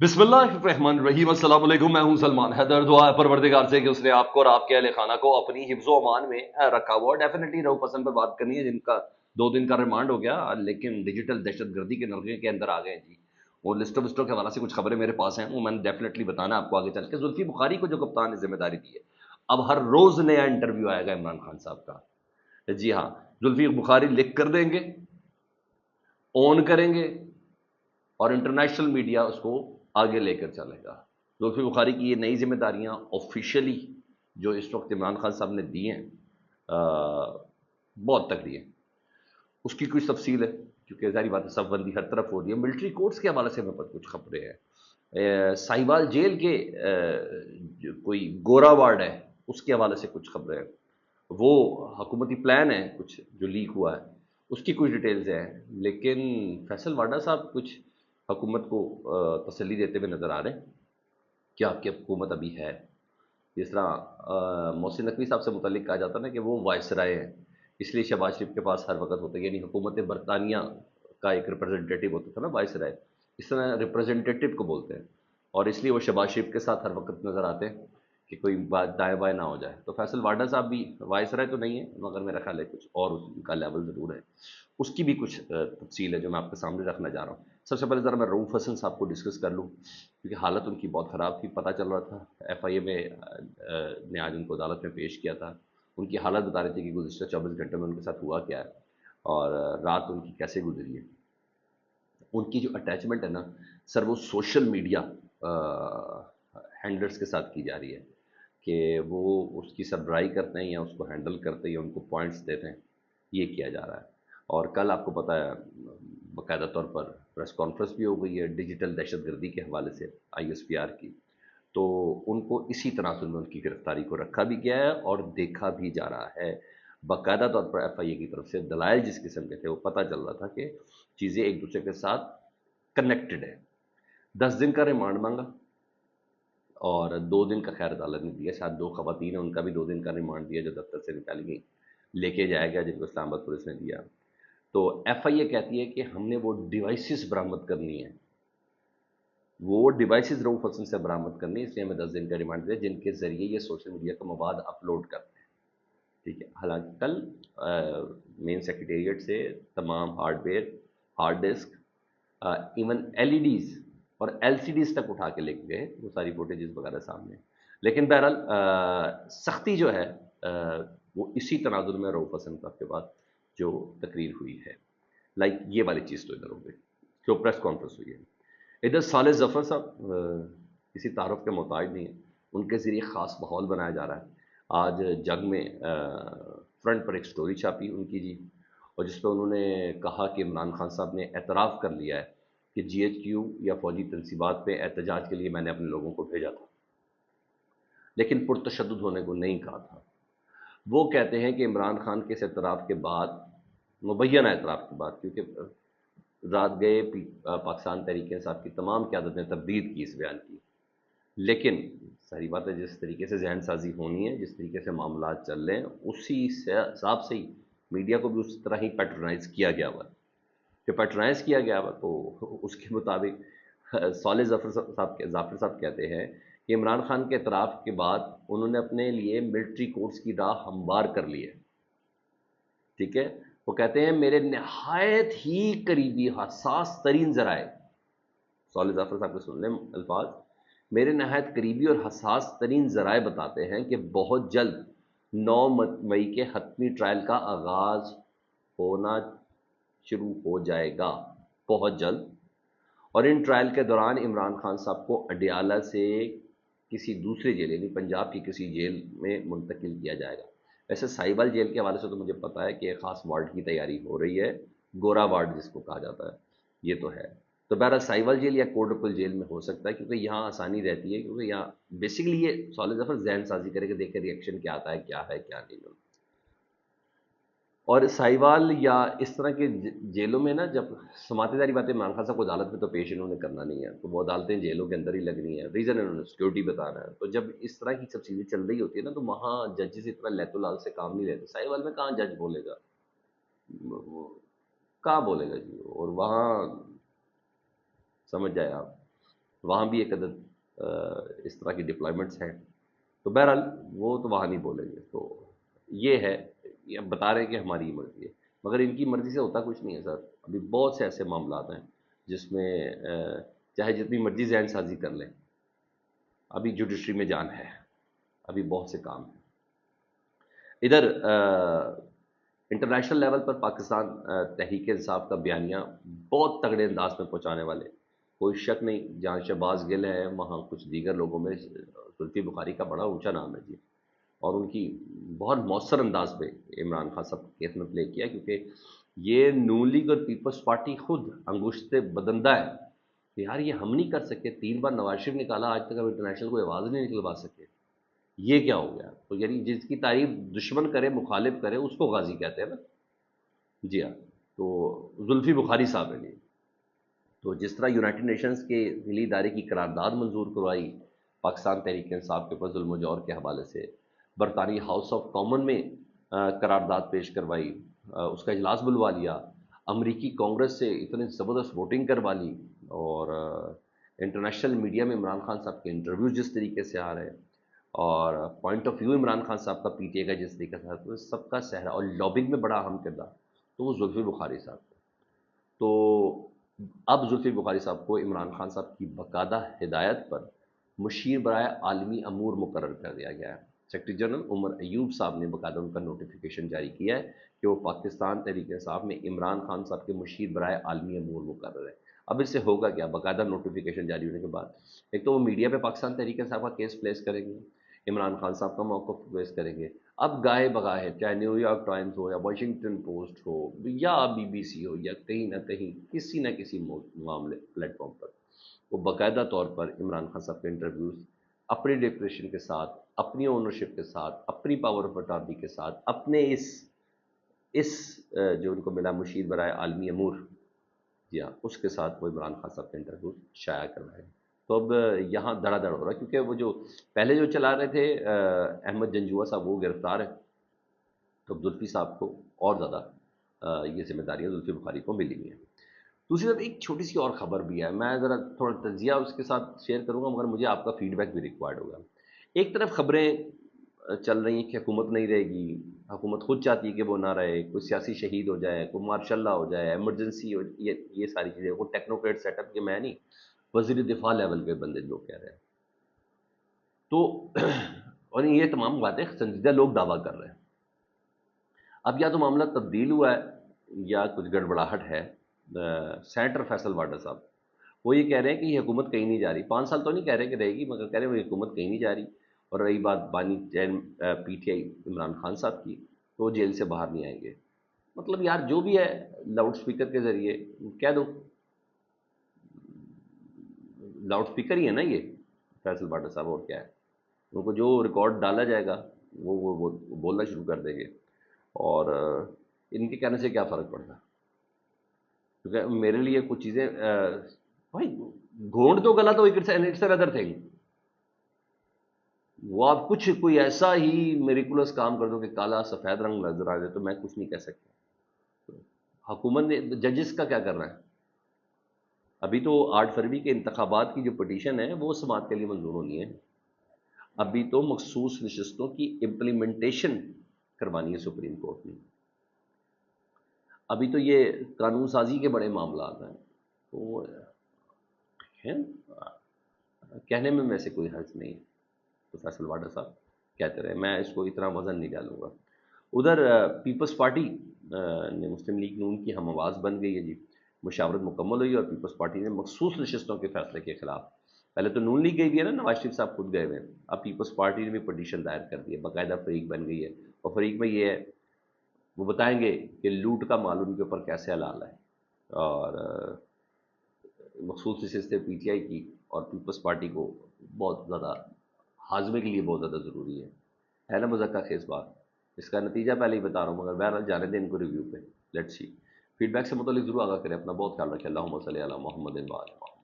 बिस्मिल्लाहिर्रहमानिर्रहीम। अस्सलाम वालेकुम। मैं हूं सलमान हैदर। दुआ है परवरदिगार से कि उसने आपको और आपके अहले खाना को अपनी हिफ्ज़ व अमान में रखा हुआ। डेफिनेटली रऊफ हसन पर बात करनी है, जिनका 2 दिन का रिमांड हो गया, लेकिन डिजिटल दहशतगर्दी के नरगे के अंदर आ गए हैं जी। और लिस्टों विस्टों के हवाले से कुछ खबरें मेरे पास हैं, वो मैंने डेफिनेटली बताना आपको आगे चल के। जुल्फी बुखारी को जो कप्तान ने जिम्मेदारी दी है, अब हर रोज नया इंटरव्यू आएगा इमरान खान साहब का। जी हाँ, जुल्फी बुखारी लिख कर देंगे, ऑन करेंगे और इंटरनेशनल मीडिया उसको आगे लेकर चलेगा। जुल्फी बुखारी की ये नई जिम्मेदारियां ऑफिशियली जो इस वक्त इमरान खान साहब ने दी हैं, बहुत तगड़ी है। उसकी कुछ तफसील है, क्योंकि जारी बात है सफबंदी हर तरफ हो रही है। मिलिट्री कोर्ट्स के हवाले से मेरे पास कुछ खबरें हैं। साहिवाल जेल के जो कोई गोरा वार्ड है, उसके हवाले से कुछ खबरें हैं। वो हुकूमती प्लान है कुछ जो लीक हुआ है, उसकी कुछ डिटेल्स हैं। लेकिन फैसल वाडा साहब कुछ हुकूमत को तसल्ली देते हुए नज़र आ रहे हैं कि आपकी हुकूमत अभी है। जिस तरह मोहसिन नकवी साहब से मुतल्लिक कहा जाता है ना कि वो वायसराय हैं, इसलिए शहबाज शरीफ के पास हर वक्त होता है, यानी हुकूमत बरतानिया का एक रिप्रेजेंटेटिव होता था ना वायसराय, इस तरह रिप्रेजेंटेटिव को बोलते हैं। और इसलिए वो शहबाज शरीफ के साथ हर वक्त नज़र आते हैं कि कोई बात दाएं बाएं ना हो जाए। तो फैसल वाडा साहब भी वायसराय तो नहीं है, मगर मेरा ख्याल है कुछ और उनका लेवल ज़रूर है। उसकी भी कुछ तफसील है जो मैं आपके सामने रखना चाह रहा हूँ। सबसे पहले ज़रा मैं रऊफ हसन साहब को डिस्कस कर लूँ, क्योंकि हालत उनकी बहुत ख़राब थी। पता चल रहा था FIA में ने आज उनको अदालत में पेश किया था। उनकी हालत बता रही थी कि गुज़िश्ता 24 घंटे में उनके साथ हुआ क्या है और रात उनकी कैसे गुजरी है। उनकी जो अटैचमेंट है ना सर, वो सोशल मीडिया हैंडलर्स के साथ की जा रही है कि वो उसकी सरबराही करते हैं या उसको हैंडल करते हैं या उनको पॉइंट्स देते हैं, ये किया जा रहा है। और कल आपको पता है बाकायदा तौर पर प्रेस कॉन्फ्रेंस भी हो गई है डिजिटल दहशतगर्दी के हवाले से ISPR की। तो उनको इसी तनासुर में उनकी गिरफ्तारी को रखा भी गया है और देखा भी जा रहा है। बाकायदा तौर पर FIA की तरफ से दलाइल जिस किस्म के थे, वो पता चल रहा था कि चीज़ें एक दूसरे के साथ कनेक्टेड है। 10 दिन का रिमांड मांगा और 2 दिन का खैर अदालत ने दिया। शायद 2 खवातीन हैं, उनका भी 2 दिन का रिमांड दिया जो दफ्तर से निकाली गई, लेके जाया गया, जिनको इस्लामाबाद पुलिस ने दिया। तो FIA कहती है कि हमने वो डिवाइसेस बरामद करनी है, वो डिवाइसेस रऊफ हसन से बरामद करनी है, इसलिए हमें 10 दिन का रिमांड दिया, जिनके जरिए ये सोशल मीडिया का मवाद अपलोड करते हैं। ठीक है। हालांकि कल मेन सेक्रेटेरिएट से तमाम hardware, hard disk, even LEDs और LCDs तक उठा के लेके गए, वो सारी फुटेजेस वगैरह सामने। लेकिन बहरहाल सख्ती जो है वो इसी तनाजुर में रऊफ हसन साहब के बाद जो तकरीर हुई है, लाइक ये वाली चीज़ तो इधर हो गई जो प्रेस कॉन्फ्रेंस हुई है। इधर साले जफ़र साहब किसी तारुफ के मोहताज नहीं है, उनके ज़रिए ख़ास माहौल बनाया जा रहा है। आज जग में फ्रंट पर एक स्टोरी छापी उनकी जी, और जिस पर उन्होंने कहा कि इमरान खान साहब ने एतराफ़ कर लिया है कि GHQ या फौजी तनसीबात पे एहतजाज के लिए मैंने अपने लोगों को भेजा था, लेकिन पुरतशद्दुद होने को नहीं कहा था। वो कहते हैं कि इमरान खान के इस एतराफ़ के बाद, मुबैना एतराफ़ के बाद, क्योंकि रात गए पाकिस्तान तहरीक इंसाफ की तमाम क़यादत ने तब्दीद की इस बयान की, लेकिन सारी बात है जिस तरीके से जहन साजी होनी है, जिस तरीके से मामला चल रहे हैं, उसी हिसाब से ही मीडिया को भी उस तरह ही पैट्रनाइज किया गया हुआ है। जो पैट्रनाइज किया गया हुआ, तो उसके मुताबिक साले जाफर साहब कहते हैं कि इमरान खान के एतराफ़ के बाद उन्होंने अपने लिए मिलिट्री कोर्ट्स की राह हमवार कर ली है। ठीक है। वो कहते हैं मेरे नहायत ही करीबी हसास तरीन जराए, साले जाफर साहब के सुन लें अल्फाज, मेरे नहायत करीबी और हसास तरीन जराए बताते हैं कि बहुत जल्द 9 मई के हतमी ट्रायल का आगाज होना शुरू हो जाएगा, बहुत जल्द। और इन ट्रायल के दौरान इमरान खान साहब को अडियाला से किसी दूसरे जेल यानी पंजाब की किसी जेल में मुंतकिल किया जाएगा। वैसे साहिवाल जेल के हवाले से तो मुझे पता है कि एक ख़ास वार्ड की तैयारी हो रही है, गोरा वार्ड जिसको कहा जाता है, ये तो है। तो बहरहाल साहिवाल जेल या कोटरपुल जेल में हो सकता है, क्योंकि यहाँ आसानी रहती है, क्योंकि यहाँ बेसिकली ये साले जफर जहन साजी करेगा, देखे रिएक्शन क्या आता है क्या नहीं। और साहिवाल या इस तरह के जेलों में ना, जब समातेदारी बातें, इमरान खान साहब को अदालत में तो पेश इन्होंने करना नहीं है, तो वो अदालतें जेलों के अंदर ही लगनी है, रीज़न इन्होंने सिक्योरिटी बताना है। तो जब इस तरह की सब चीज़ें चल रही होती है ना, तो वहाँ जजेस इतना लैतुलाल से काम नहीं लेते। साहिवाल में कहाँ जज बोलेगा, वो कहाँ बोलेगा जी, और वहाँ समझ जाए आप। وہاں بھی ایک عدد اس طرح کی ڈپلائمنٹس ہیں، تو بہرحال وہ تو وہاں نہیں بولیں گے. تو یہ ہے، یہ بتا رہے ہیں کہ ہماری مرضی ہے، مگر ان کی مرضی سے ہوتا کچھ نہیں ہے سر. ابھی بہت سے ایسے معاملات ہیں جس میں چاہے جتنی مرضی ذہن سازی کر لیں، ابھی جوڈیشری میں جان ہے، ابھی بہت سے کام ہیں. ادھر انٹرنیشنل لیول پر پاکستان تحریک انصاف کا بیانیہ بہت تگڑے انداز میں پہنچانے والے، کوئی شک نہیں. جہاں شہباز گل ہیں وہاں کچھ دیگر لوگوں میں زلفی بخاری کا بڑا اونچا نام ہے جی، اور ان کی بہت مؤثر انداز پہ عمران خان صاحب کیس میں پلے کیا، کیونکہ یہ نون لیگ اور پیپلز پارٹی خود انگشت بدندہ ہے کہ یار یہ ہم نہیں کر سکے. 3 بار نواز شریف نکالا، آج تک ہم انٹرنیشنل کوئی آواز نہیں نکلوا سکے. یہ کیا ہو گیا؟ تو یعنی جس کی تعریف دشمن کرے، مخالف کرے، اس کو غازی کہتے ہیں نا. جی ہاں. تو زلفی بخاری صاحب ہیں جی. تو جس طرح یونائٹڈ نیشنز کے ذیلی ادارے کی قرارداد منظور کروائی پاکستان تحریک انصاف کے اوپر ظلم و جور کے حوالے سے، برطانوی ہاؤس آف کامن میں قرارداد پیش کروائی، اس کا اجلاس بلوا لیا، امریکی کانگریس سے اتنے زبردست ووٹنگ کروا لی، اور انٹرنیشنل میڈیا میں عمران خان صاحب کے انٹرویوز جس طریقے سے آ رہے ہیں، اور point of view Imran Khan صاحب کا پی ٹی اے کا جس طریقے سے، تو سب کا سہرا اور لابنگ میں بڑا اہم کردار تو وہ زلفی بخاری صاحب کا. تو اب زلفی بخاری صاحب کو عمران خان صاحب کی باقاعدہ ہدایت پر مشیر برائے عالمی امور مقرر کر دیا گیا ہے. سیکرٹری جنرل عمر ایوب صاحب نے باقاعدہ ان کا نوٹیفیکیشن جاری کیا ہے کہ وہ پاکستان تحریک انصاف میں عمران خان صاحب کے مشیر برائے عالمی امور مقرر ہے. اب اس سے ہوگا کیا؟ باقاعدہ نوٹیفیکیشن جاری ہونے کے بعد ایک تو وہ میڈیا پہ پاکستان تحریک انصاف کا کیس پلیس کریں گے، عمران خان صاحب کا موقف پلیس کریں گے. اب گاہے بگاہے چاہے نیو یارک ٹائمز ہو یا واشنگٹن پوسٹ ہو یا بی بی سی ہو یا کہیں نہ کہیں کسی نہ کسی معاملے پلیٹ فارم پر وہ باقاعدہ طور پر عمران خان صاحب کے انٹرویوز اپنی ڈیکلیریشن کے ساتھ، اپنی اونرشپ کے ساتھ، اپنی پاور آف اٹارنی کے ساتھ، اپنے اس جو ان کو ملا مشیر برائے عالمی امور، جی ہاں، اس کے ساتھ وہ عمران خان صاحب کے انٹرویو شائع کروائے. تو اب یہاں دھڑا دھڑ ہو رہا ہے، کیونکہ وہ جو پہلے جو چلا رہے تھے احمد جنجوعہ صاحب وہ گرفتار ہیں، تو اب زلفی صاحب کو اور زیادہ یہ ذمہ داریاں زلفی بخاری کو ملی ہوئی ہیں. دوسری طرف ایک چھوٹی سی اور خبر بھی ہے، میں ذرا تھوڑا تجزیہ اس کے ساتھ شیئر کروں گا، مگر مجھے آپ کا فیڈ بیک بھی ریکوائرڈ ہوگا. ایک طرف خبریں چل رہی ہیں کہ حکومت نہیں رہے گی، حکومت خود چاہتی ہے کہ وہ نہ رہے، کوئی سیاسی شہید ہو جائے، کوئی مارشاء اللہ ہو جائے، ایمرجنسی ہو، یہ ساری چیزیں، وہ ٹیکنوکریٹ سیٹ اپ کے میں نہیں، وزیر دفاع لیول کے بندے لوگ کہہ رہے ہیں. تو اور یہ تمام باتیں سنجیدہ لوگ دعویٰ کر رہے ہیں. اب یا تو معاملہ تبدیل ہوا ہے یا کچھ گڑبڑاہٹ ہے. سینیٹر فیصل واڈا صاحب وہ یہ کہہ رہے ہیں کہ یہ حکومت کہیں نہیں جا رہی. 5 سال تو نہیں کہہ رہے کہ رہے گی، مگر کہہ رہے ہیں وہ حکومت کہیں نہیں جا رہی. اور رہی بات بانی چین پی ٹی آئی عمران خان صاحب کی، تو وہ جیل سے باہر نہیں آئیں گے. مطلب یار جو بھی ہے لاؤڈ سپیکر کے ذریعے کہہ دو، لاؤڈ سپیکر ہی ہے نا یہ فیصل واڈا صاحب، اور کیا ہے؟ ان کو جو ریکارڈ ڈالا جائے گا وہ بولنا شروع کر دیں گے. اور ان کے کہنے سے کیا فرق پڑتا ہے؟ کیونکہ میرے لیے کچھ چیزیں بھائی گھونٹ تو غلط ہو، اٹس ادر تھنگ. وہ آپ کچھ کوئی ایسا ہی میریکولس کام کر دو کہ کالا سفید رنگ نظر آ جائے تو میں کچھ نہیں کہہ سکتا. حکومت نے ججز کا کیا کر رہا ہے؟ ابھی تو 8 فروری کے انتخابات کی جو پٹیشن ہے وہ سماعت کے لیے منظور ہونی ہے. ابھی تو مخصوص نشستوں کی امپلیمنٹیشن کروانی ہے سپریم کورٹ نے. ابھی تو یہ قانون سازی کے بڑے معاملات ہیں. تو کہنے میں ویسے کوئی حرج نہیں ہے. تو فیصل واڈا صاحب کہتے رہے، میں اس کو اتنا وزن نہیں ڈالوں گا. ادھر پیپلز پارٹی نے مسلم لیگ نون کی ہم آواز بن گئی ہے جی. مشاورت مکمل ہوئی اور پیپلز پارٹی نے مخصوص نشستوں کے فیصلے کے خلاف، پہلے تو نون لیگ گئی بھی ہے نا، نواز شریف صاحب خود گئے ہوئے ہیں، اب پیپلز پارٹی نے بھی پٹیشن دائر کر دی ہے، باقاعدہ فریق بن گئی ہے. اور فریق میں یہ ہے وہ بتائیں گے کہ لوٹ کا مال ان کے اوپر کیسے حلال ہے. اور مخصوص نشستیں پی ٹی آئی کی اور پیپلز پارٹی کو بہت زیادہ ہاضمے کے لیے بہت زیادہ ضروری ہے نا مذاکرہ خیز بات. اس کا نتیجہ پہلے ہی بتا رہا ہوں، مگر بہرحال جانے دیں ان کو ریویو پہ. Let's see. فیڈ بیک سے متعلق ضرور آگاہ کریں. اپنا بہت خیال رکھیں. اللہم صلی علی محمد و علی محمد.